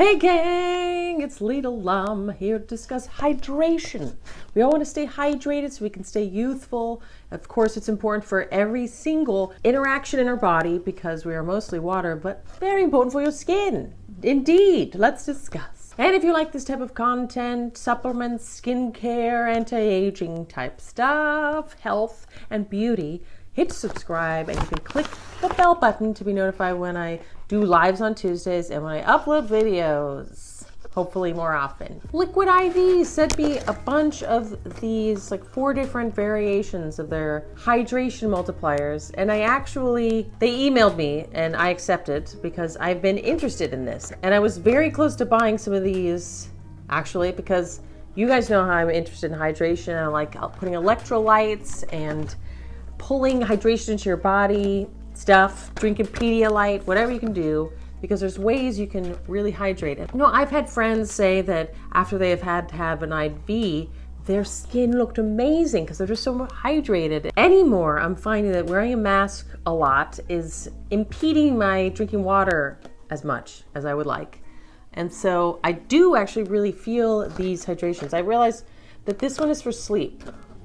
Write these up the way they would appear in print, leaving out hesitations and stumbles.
Hey gang, it's Leda Lum here to discuss hydration. We all want to stay hydrated so we can stay youthful. Of course, it's important for every single interaction in our body because we are mostly water, but very important for your skin. Indeed, let's discuss. And if you like this type of content, supplements, skincare, anti-aging type stuff, health and beauty, hit subscribe and you can click the bell button to be notified when I do lives on Tuesdays and when I upload videos, hopefully more often. Liquid I.V sent me a bunch of these, like 4 different variations of their hydration multipliers, and they emailed me and I accepted because I've been interested in this. And I was very close to buying some of these actually because you guys know how I'm interested in hydration. I like putting electrolytes and pulling hydration into your body, stuff, drinking Pedialyte, whatever you can do, because there's ways you can really hydrate it. You know, I've had friends say that after they have had to have an IV, their skin looked amazing because they're just so hydrated. Anymore, I'm finding that wearing a mask a lot is impeding my drinking water as much as I would like. And so I do actually really feel these hydrations. I realized that this one is for sleep.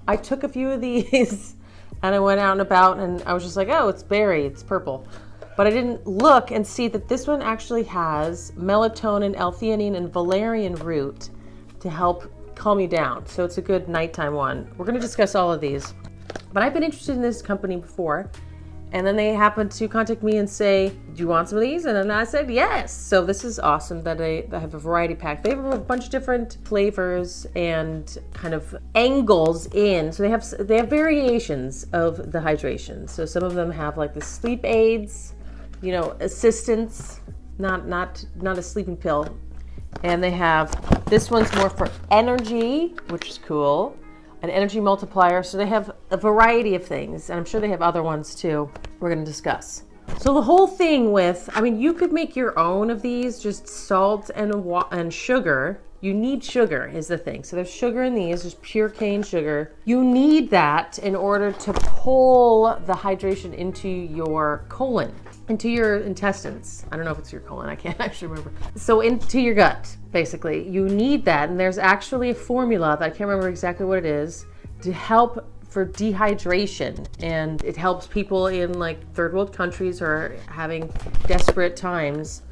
I took a few of these and I went out and about and I was just like, oh, it's berry, it's purple. But I didn't look and see that this one actually has melatonin, L-theanine, and valerian root to help calm you down. So it's a good nighttime one. We're gonna discuss all of these. But I've been interested in this company before, and then they happened to contact me and say, do you want some of these? And then I said, yes. So this is awesome that I have a variety pack. They have a bunch of different flavors and kind of angles in. So they have variations of the hydration. So some of them have like the sleep aids, you know, assistance, not a sleeping pill. And they have, this one's more for energy, which is cool. An energy multiplier. So they have a variety of things, and I'm sure they have other ones too we're going to discuss. So the whole thing with, I mean, you could make your own of these, just salt and sugar. You need sugar is the thing. So there's sugar in these, there's pure cane sugar. You need that in order to pull the hydration into your colon, into your intestines. I don't know if it's your colon, I can't actually remember. So into your gut, basically. You need that, and there's actually a formula that I can't remember exactly what it is to help for dehydration, and it helps people in like third world countries or having desperate times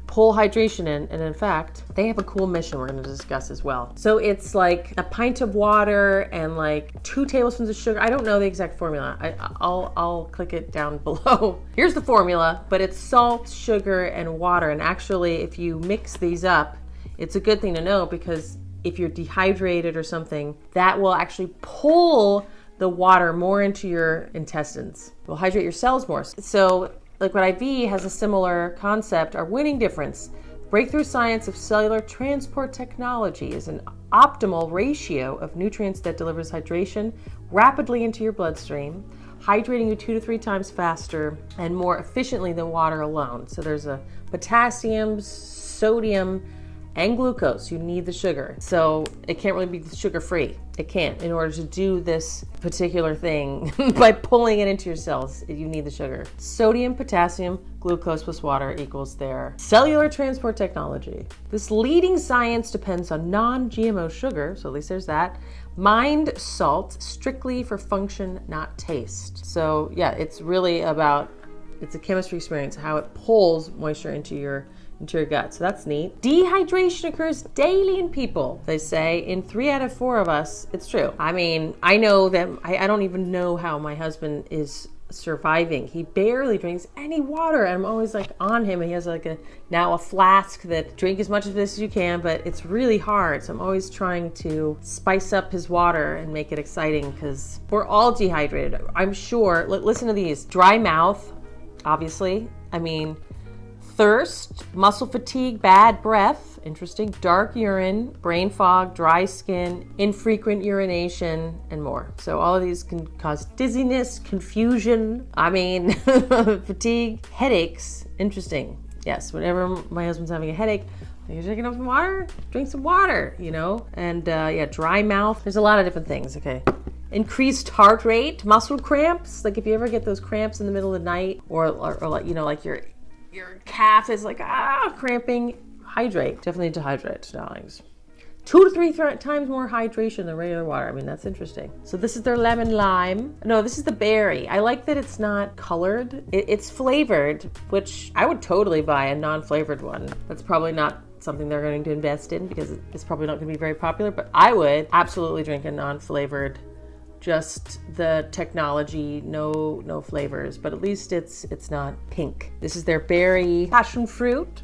pull hydration in, and in fact, they have a cool mission we're going to discuss as well. So it's like a pint of water and like 2 tablespoons of sugar. I don't know the exact formula. I'll click it down below. Here's the formula, but it's salt, sugar, and water. And actually, if you mix these up, it's a good thing to know because if you're dehydrated or something, that will actually pull the water more into your intestines. It will hydrate your cells more. So Liquid I.V has a similar concept. Our winning difference, breakthrough science of cellular transport technology, is an optimal ratio of nutrients that delivers hydration rapidly into your bloodstream, hydrating you 2 to 3 times faster and more efficiently than water alone. So there's a potassium, sodium, and glucose. You need the sugar. So it can't really be sugar-free. It can't. In order to do this particular thing by pulling it into your cells, you need the sugar. Sodium, potassium, glucose plus water equals their cellular transport technology. This leading science depends on non-GMO sugar, so at least there's that. Mined salt, strictly for function, not taste. So yeah, it's really about, it's a chemistry experience, how it pulls moisture into your gut. So that's neat. Dehydration occurs daily in people. They say in 3 out of 4 of us, it's true. I mean, I know that I don't even know how my husband is surviving. He barely drinks any water. I'm always like on him. He has like now a flask that drink as much of this as you can, but it's really hard. So I'm always trying to spice up his water and make it exciting because we're all dehydrated. I'm sure, listen to these. Dry mouth, obviously. I mean, thirst, muscle fatigue, bad breath, interesting, dark urine, brain fog, dry skin, infrequent urination, and more. So all of these can cause dizziness, confusion, fatigue, headaches. Interesting. Yes, whenever my husband's having a headache, you're drinking up some water? Drink some water, you know? And yeah, dry mouth. There's a lot of different things, okay? Increased heart rate, muscle cramps. Like if you ever get those cramps in the middle of the night or like, you know, like your calf is like, cramping, hydrate. Definitely dehydrate, darlings. 2 to 3 times more hydration than regular water. I mean, that's interesting. So this is their lemon lime. No, this is the berry. I like that it's not colored. It's flavored, which I would totally buy a non-flavored one. That's probably not something they're going to invest in because it's probably not going to be very popular, but I would absolutely drink a non-flavored, just the technology, no flavors, but at least it's not pink. This is their berry passion fruit.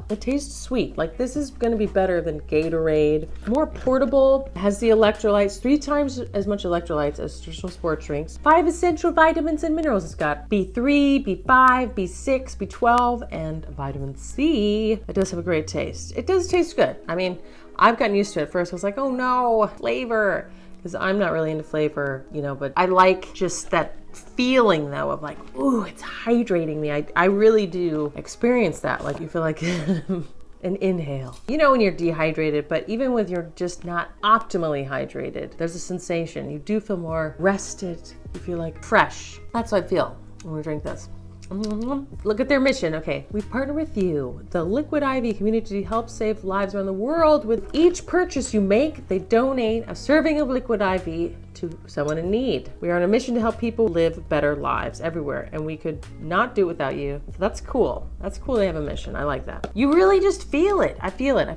It tastes sweet. Like, this is going to be better than Gatorade. More portable, has the electrolytes, 3 times as much electrolytes as traditional sports drinks. 5 essential vitamins and minerals. It's got B3, B5, B6, B12, and vitamin C. It does have a great taste. It does taste good. I mean, I've gotten used to it. At first I was like, oh no, flavor. Because I'm not really into flavor, you know, but I like just that feeling though of like, ooh, it's hydrating me. I really do experience that. Like, you feel like an inhale. You know when you're dehydrated, but even when you're just not optimally hydrated, there's a sensation. You do feel more rested. You feel like fresh. That's how I feel when we drink this. Look at their mission. Okay, we partner with you. The Liquid I.V community helps save lives around the world. With each purchase you make, they donate a serving of Liquid I.V to someone in need. We are on a mission to help people live better lives everywhere, and we could not do it without you. So that's cool. That's cool they have a mission. I like that. You really just feel it. I feel it.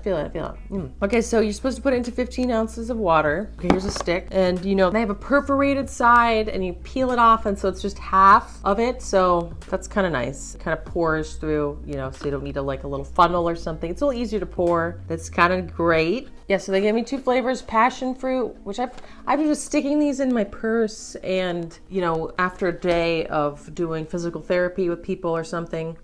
Okay, so you're supposed to put it into 15 ounces of water. Okay, here's a stick. And you know, they have a perforated side and you peel it off, and so it's just half of it. So that's kind of nice. It kind of pours through, you know, so you don't need a little funnel or something. It's a little easier to pour. That's kind of great. Yeah, so they gave me 2 flavors, passion fruit, which I've been just sticking these in my purse, and you know, after a day of doing physical therapy with people or something,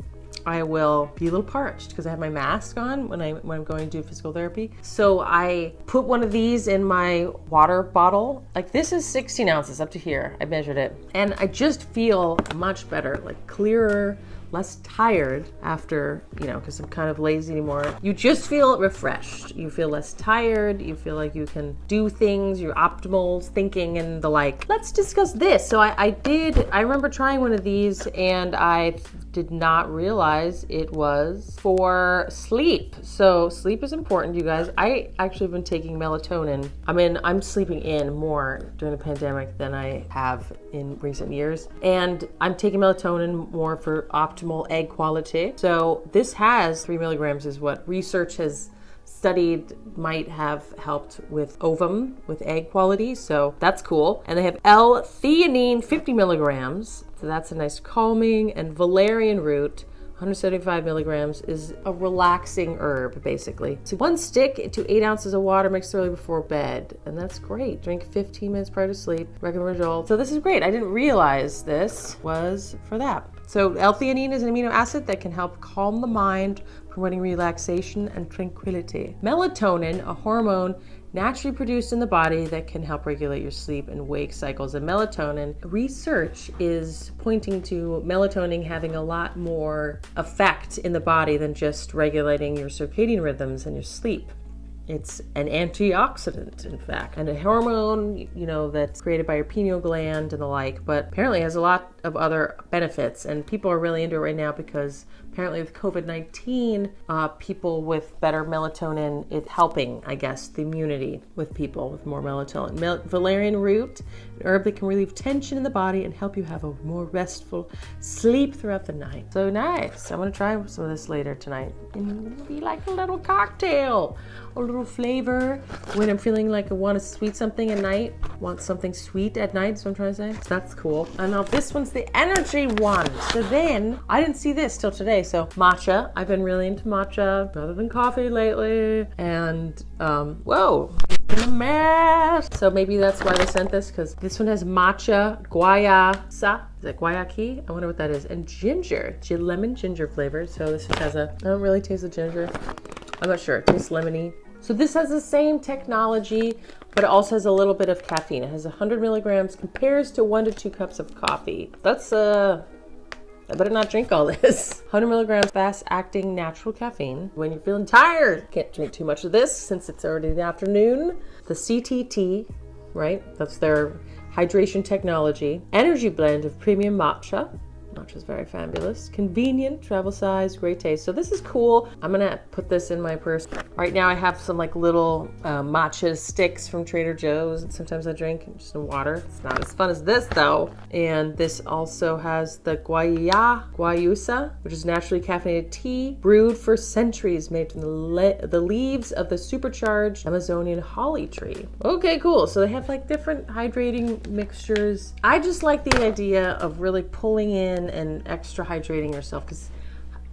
I will be a little parched because I have my mask on when I'm going to do physical therapy. So I put one of these in my water bottle. Like, this is 16 ounces up to here. I measured it, and I just feel much better, like clearer, less tired after, you know, because I'm kind of lazy anymore. You just feel refreshed. You feel less tired. You feel like you can do things, your optimal thinking and the like. Let's discuss this. So I remember trying one of these, and I did not realize it was for sleep. So sleep is important, you guys. I actually have been taking melatonin. I mean, I'm sleeping in more during the pandemic than I have in recent years. And I'm taking melatonin more for optimal egg quality. So this has 3 milligrams is what research has studied might have helped with ovum, with egg quality. So that's cool. And they have L-theanine, 50 milligrams. So that's a nice calming, and valerian root, 175 milligrams, is a relaxing herb, basically. So 1 stick to 8 ounces of water mixed thoroughly before bed. And that's great. Drink 15 minutes prior to sleep. Recommend result. So this is great. I didn't realize this was for that. So L-theanine is an amino acid that can help calm the mind, promoting relaxation and tranquility. Melatonin, a hormone naturally produced in the body that can help regulate your sleep and wake cycles. And melatonin, research is pointing to melatonin having a lot more effect in the body than just regulating your circadian rhythms and your sleep. It's an antioxidant, in fact, and a hormone, you know, that's created by your pineal gland and the like, but apparently has a lot of other benefits, and people are really into it right now because apparently with COVID-19, people with better melatonin, it's helping, I guess, the immunity with people with more melatonin. Valerian root, an herb that can relieve tension in the body and help you have a more restful sleep throughout the night. So nice. I'm gonna try some of this later tonight. It'll be like a little cocktail, a little flavor when I'm feeling like I want to sweet something at night, want something sweet at night, is what I'm trying to say. So that's cool. And now this one's the energy one. So then, I didn't see this till today. So matcha, I've been really into matcha rather than coffee lately. And, whoa, in a mess. So maybe that's why they sent this, because this one has matcha, guayasa. Is that guayaki? I wonder what that is. And ginger, lemon ginger flavor. So this has I don't really taste the ginger. I'm not sure. It tastes lemony. So this has the same technology, but it also has a little bit of caffeine. It has 100 milligrams, compares to 1 to 2 cups of coffee. That's, I better not drink all this. 100 milligrams fast-acting natural caffeine. When you're feeling tired, can't drink too much of this since it's already the afternoon. The CTT, right? That's their hydration technology. Energy blend of premium matcha. which is very fabulous. Convenient, travel size, great taste. So this is cool. I'm gonna put this in my purse. Right now I have some like little matcha sticks from Trader Joe's, and sometimes I drink just in water. It's not as fun as this though. And this also has the guayusa, which is naturally caffeinated tea, brewed for centuries, made from the leaves of the supercharged Amazonian holly tree. Okay, cool. So they have like different hydrating mixtures. I just like the idea of really pulling in and extra hydrating yourself, because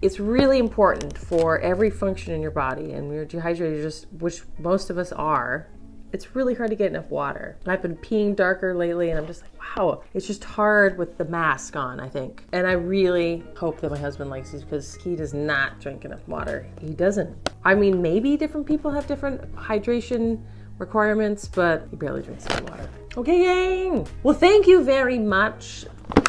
it's really important for every function in your body. And when you're dehydrated, just, which most of us are, it's really hard to get enough water. I've been peeing darker lately, and I'm just like, wow, it's just hard with the mask on, I think. And I really hope that my husband likes these, because he does not drink enough water. He doesn't. I mean, maybe different people have different hydration requirements, but he barely drinks any water. Okay, gang. Well, thank you very much.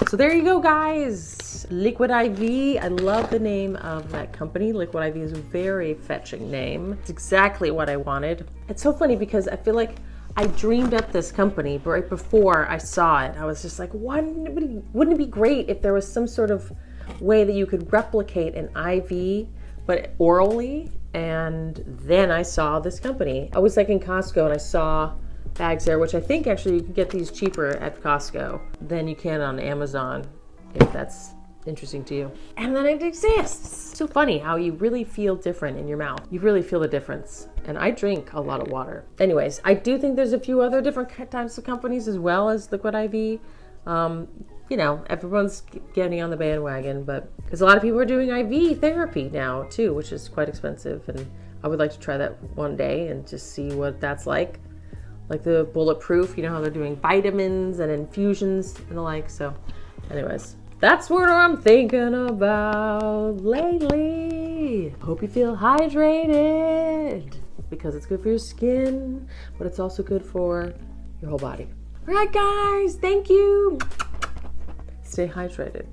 So there you go, guys. Liquid I.V. I love the name of that company. Liquid I.V. is a very fetching name. It's exactly what I wanted. It's so funny because I feel like I dreamed up this company, but right before I saw it, I was just like, wouldn't it be great if there was some sort of way that you could replicate an IV, but orally? And then I saw this company. I was like in Costco and I saw bags there, which I think actually you can get these cheaper at Costco than you can on Amazon, if that's interesting to you. And then it exists. So funny how you really feel different in your mouth. You really feel the difference. And I drink a lot of water. Anyways, I do think there's a few other different types of companies as well as Liquid I.V. You know, everyone's getting on the bandwagon, but because a lot of people are doing IV therapy now too, which is quite expensive. And I would like to try that one day and just see what that's like the bulletproof, you know how they're doing vitamins and infusions and the like. So anyways, that's what I'm thinking about lately. Hope you feel hydrated, because it's good for your skin, but it's also good for your whole body. All right, guys, thank you. Stay hydrated.